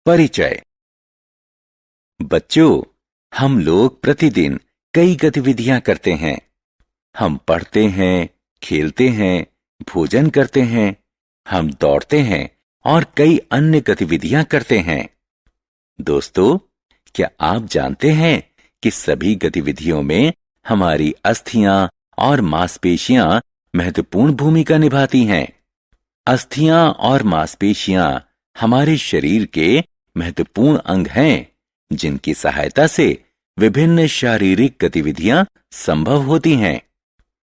परिचय। बच्चों, हम लोग प्रतिदिन कई गतिविधियां करते हैं। हम पढ़ते हैं, खेलते हैं, भोजन करते हैं, हम दौड़ते हैं और कई अन्य गतिविधियां करते हैं। दोस्तों, क्या आप जानते हैं कि सभी गतिविधियों में हमारी अस्थियां और मांसपेशियां महत्वपूर्ण भूमिका निभाती हैं? अस्थियां और मांसपेशियां हमारे शरीर के महत्वपूर्ण अंग हैं, जिनकी सहायता से विभिन्न शारीरिक गतिविधियां संभव होती हैं।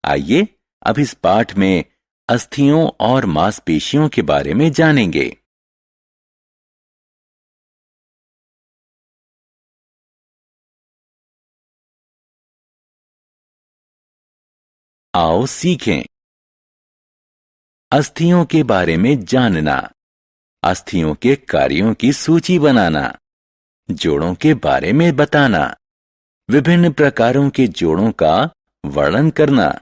आइए अब इस पाठ में अस्थियों और मांसपेशियों के बारे में जानेंगे। आओ सीखें। अस्थियों के बारे में जानना, अस्थियों के कार्यों की सूची बनाना, जोड़ों के बारे में बताना, विभिन्न प्रकारों के जोड़ों का वर्णन करना।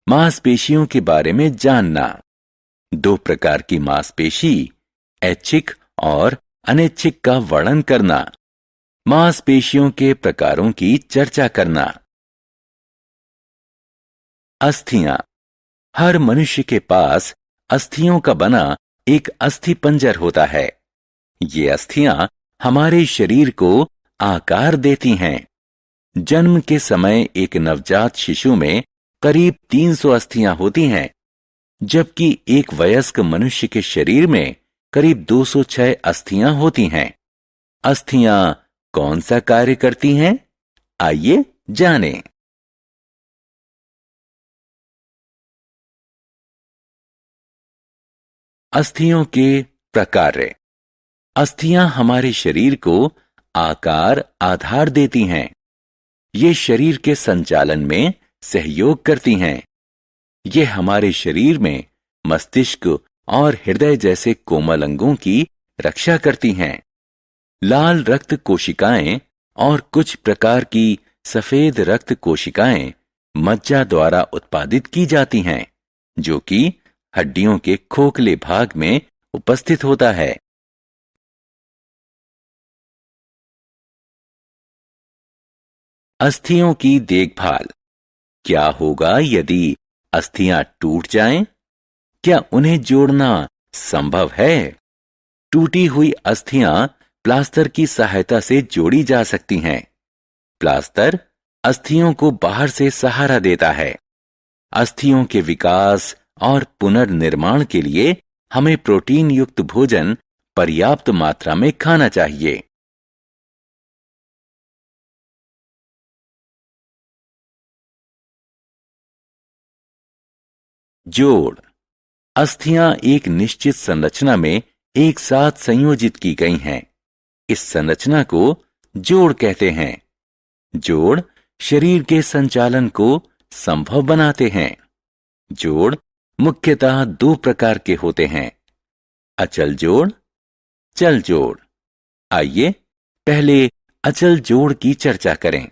मांसपेशियों के बारे में जानना, दो प्रकार की मांसपेशी, ऐच्छिक और अनैच्छिक का वर्णन करना, मांसपेशियों के प्रकारों की चर्चा करना। अस्थियां। हर मनुष्य के पास अस्थियों का बना एक अस्थिपंजर होता है। ये अस्थियां हमारे शरीर को आकार देती हैं। जन्म के समय एक नवजात शिशु में करीब 300 अस्थियां होती हैं, जबकि एक वयस्क मनुष्य के शरीर में करीब 206 अस्थियां होती हैं। अस्थियां कौन सा कार्य करती हैं? आइए जानें। अस्थियों के प्रकार। अस्थियां हमारे शरीर को आकार आधार देती हैं। ये शरीर के संचालन में सहयोग करती हैं। ये हमारे शरीर में मस्तिष्क और हृदय जैसे कोमल अंगों की रक्षा करती हैं। लाल रक्त कोशिकाएं और कुछ प्रकार की सफेद रक्त कोशिकाएं मज्जा द्वारा उत्पादित की जाती हैं, जो कि हड्डियों के खोखले भाग में उपस्थित होता है। अस्थियों की देखभाल। क्या होगा यदि अस्थियां टूट जाएं? क्या उन्हें जोड़ना संभव है? टूटी हुई अस्थियां प्लास्टर की सहायता से जोड़ी जा सकती हैं। प्लास्टर अस्थियों को बाहर से सहारा देता है। अस्थियों के विकास और पुनर्निर्माण के लिए हमें प्रोटीन युक्त भोजन पर्याप्त मात्रा में खाना चाहिए। जोड़। अस्थियां एक निश्चित संरचना में एक साथ संयोजित की गई हैं। इस संरचना को जोड़ कहते हैं। जोड़ शरीर के संचालन को संभव बनाते हैं। जोड़ मुख्यतः दो प्रकार के होते हैं, अचल जोड़, चल जोड़। आइए पहले अचल जोड़ की चर्चा करें।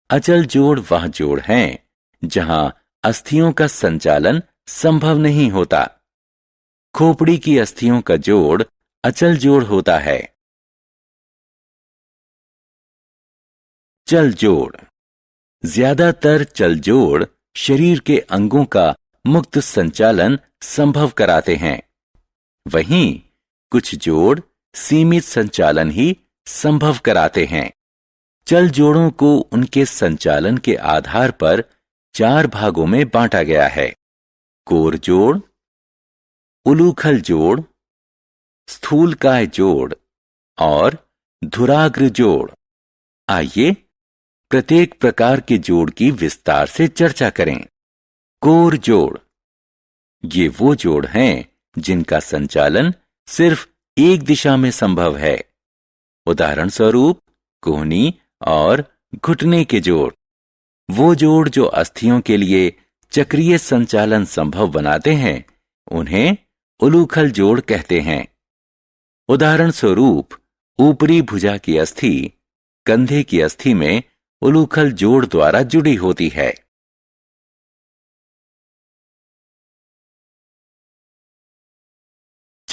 अचल जोड़ वह जोड़ हैं जहां अस्थियों का संचालन संभव नहीं होता। खोपड़ी की अस्थियों का जोड़ अचल जोड़ होता है। चल जोड़। ज्यादातर चल जोड़ शरीर के अंगों का मुक्त संचालन संभव कराते हैं। वहीं कुछ जोड़ सीमित संचालन ही संभव कराते हैं। चल जोड़ों को उनके संचालन के आधार पर 4 भागों में बांटा गया है: कोर जोड़, उलूखल जोड़, स्थूलकाय जोड़ और धुराग्र जोड़। आइए प्रत्येक प्रकार के जोड़ की विस्तार से चर्चा करें। कोर जोड़। ये वो जोड़ हैं जिनका संचालन सिर्फ एक दिशा में संभव है। उदाहरण स्वरूप कोहनी और घुटने के जोड़। वो जोड़ जो अस्थियों के लिए चक्रीय संचालन संभव बनाते हैं, उन्हें उलूखल जोड़ कहते हैं। उदाहरण स्वरूप ऊपरी भुजा की अस्थि कंधे की अस्थि में उलूखल जोड़ द्वारा जुड़ी होती है।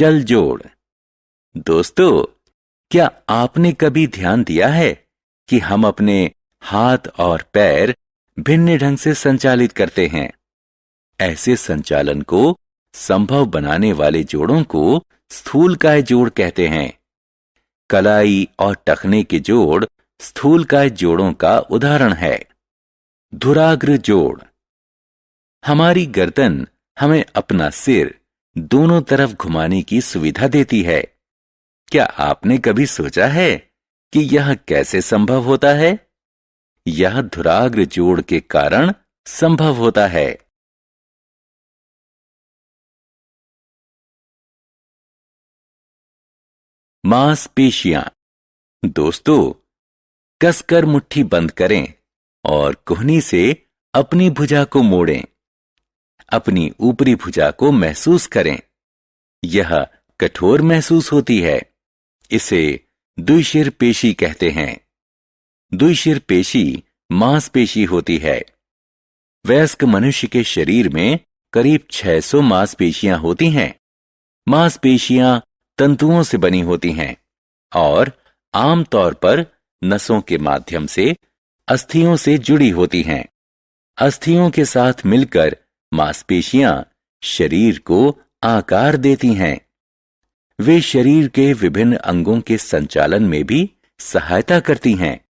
चल जोड़। दोस्तों, क्या आपने कभी ध्यान दिया है कि हम अपने हाथ और पैर भिन्न ढंग से संचालित करते हैं? ऐसे संचालन को संभव बनाने वाले जोड़ों को स्थूलकाय जोड़ कहते हैं। कलाई और टखने के जोड़ स्थूलकाय जोड़ों का उदाहरण है। धुराग्र जोड़। हमारी गर्दन हमें अपना सिर दोनों तरफ घुमाने की सुविधा देती है। क्या आपने कभी सोचा है कि यह कैसे संभव होता है? यह धुराग्र जोड़ के कारण संभव होता है। मांसपेशियां। दोस्तों, कसकर मुट्ठी बंद करें और कोहनी से अपनी भुजा को मोड़ें। अपनी ऊपरी भुजा को महसूस करें। यह कठोर महसूस होती है। इसे द्विशिर पेशी कहते हैं। द्विशिर पेशी मांसपेशी होती है। वयस्क मनुष्य के शरीर में करीब 600 मांसपेशियां होती हैं। मांसपेशियां तंतुओं से बनी होती हैं और आमतौर पर नसों के माध्यम से अस्थियों से जुड़ी होती हैं। अस्थियों के साथ मिलकर मांसपेशियां शरीर को आकार देती हैं। वे शरीर के विभिन्न अंगों के संचालन में भी सहायता करती हैं।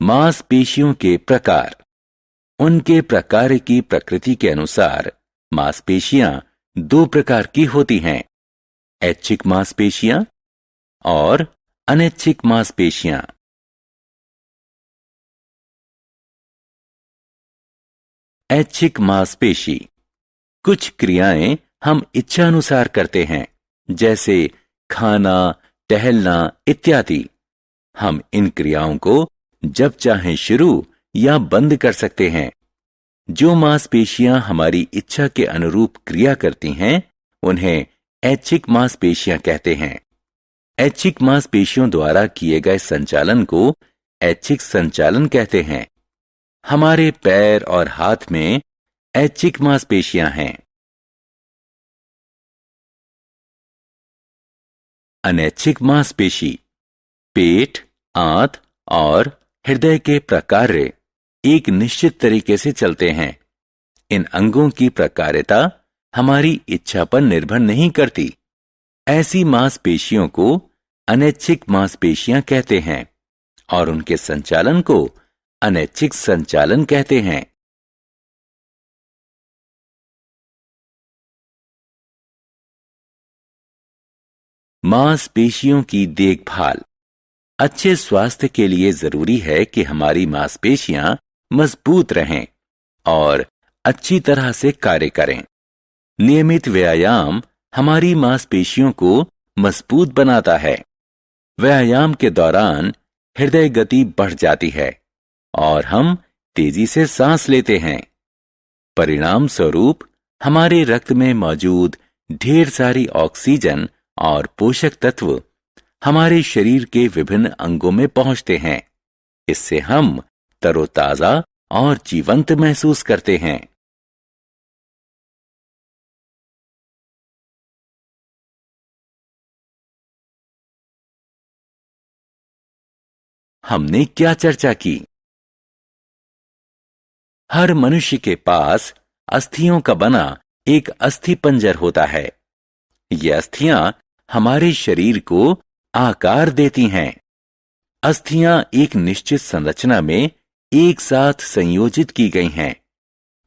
मांसपेशियों के प्रकार। उनके प्रकार की प्रकृति के अनुसार मांसपेशियां दो प्रकार की होती हैं: ऐच्छिक मांसपेशियां और अनैच्छिक मांसपेशियां। ऐच्छिक मांसपेशी। कुछ क्रियाएं हम इच्छानुसार करते हैं, जैसे खाना, टहलना इत्यादि। हम इन क्रियाओं को जब चाहें शुरू या बंद कर सकते हैं। जो मांसपेशियां हमारी इच्छा के अनुरूप क्रिया करती हैं, उन्हें ऐच्छिक मांसपेशियां कहते हैं। ऐच्छिक मांसपेशियों द्वारा किए गए संचालन को ऐच्छिक संचालन कहते हैं। हमारे पैर और हाथ में ऐच्छिक मांसपेशियां हैं। अनैच्छिक मांसपेशी। पेट, आंत और हृदय के प्रकार्य एक निश्चित तरीके से चलते हैं। इन अंगों की प्रकार्यता हमारी इच्छा पर निर्भर नहीं करती। ऐसी मांसपेशियों को अनैच्छिक मांसपेशियां कहते हैं और उनके संचालन को अनैच्छिक संचालन कहते हैं। मांसपेशियों की देखभाल। अच्छे स्वास्थ्य के लिए जरूरी है कि हमारी मांसपेशियां मजबूत रहें और अच्छी तरह से कार्य करें। नियमित व्यायाम हमारी मांसपेशियों को मजबूत बनाता है। व्यायाम के दौरान हृदय गति बढ़ जाती है और हम तेजी से सांस लेते हैं। परिणाम स्वरूप हमारे रक्त में मौजूद ढेर सारी ऑक्सीजन और पोषक तत्व हमारे शरीर के विभिन्न अंगों में पहुंचते हैं। इससे हम तरोताजा और जीवंत महसूस करते हैं। हमने क्या चर्चा की? हर मनुष्य के पास अस्थियों का बना एक अस्थिपंजर होता है। ये अस्थियां हमारे शरीर को आकार देती हैं। अस्थियां एक निश्चित संरचना में एक साथ संयोजित की गई हैं।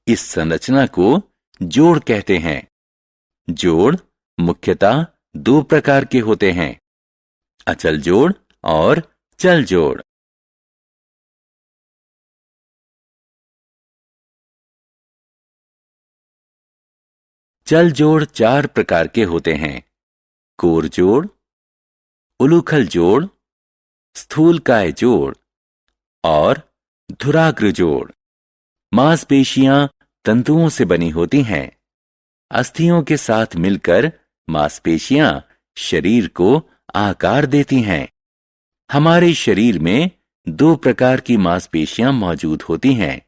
इस संरचना को जोड़ कहते हैं। जोड़ मुख्यतः दो प्रकार के होते हैं: अचल जोड़ और चल जोड़। चल जोड़ चार प्रकार के होते हैं: कोर जोड़, उलूखल जोड़, स्थूलकाय जोड़ और धुराग्र जोड़। मांसपेशियां तंतुओं से बनी होती हैं। अस्थियों के साथ मिलकर मांसपेशियां शरीर को आकार देती हैं। हमारे शरीर में दो प्रकार की मांसपेशियां मौजूद होती हैं: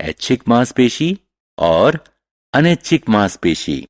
ऐच्छिक मांसपेशी और अनैच्छिक मांसपेशी।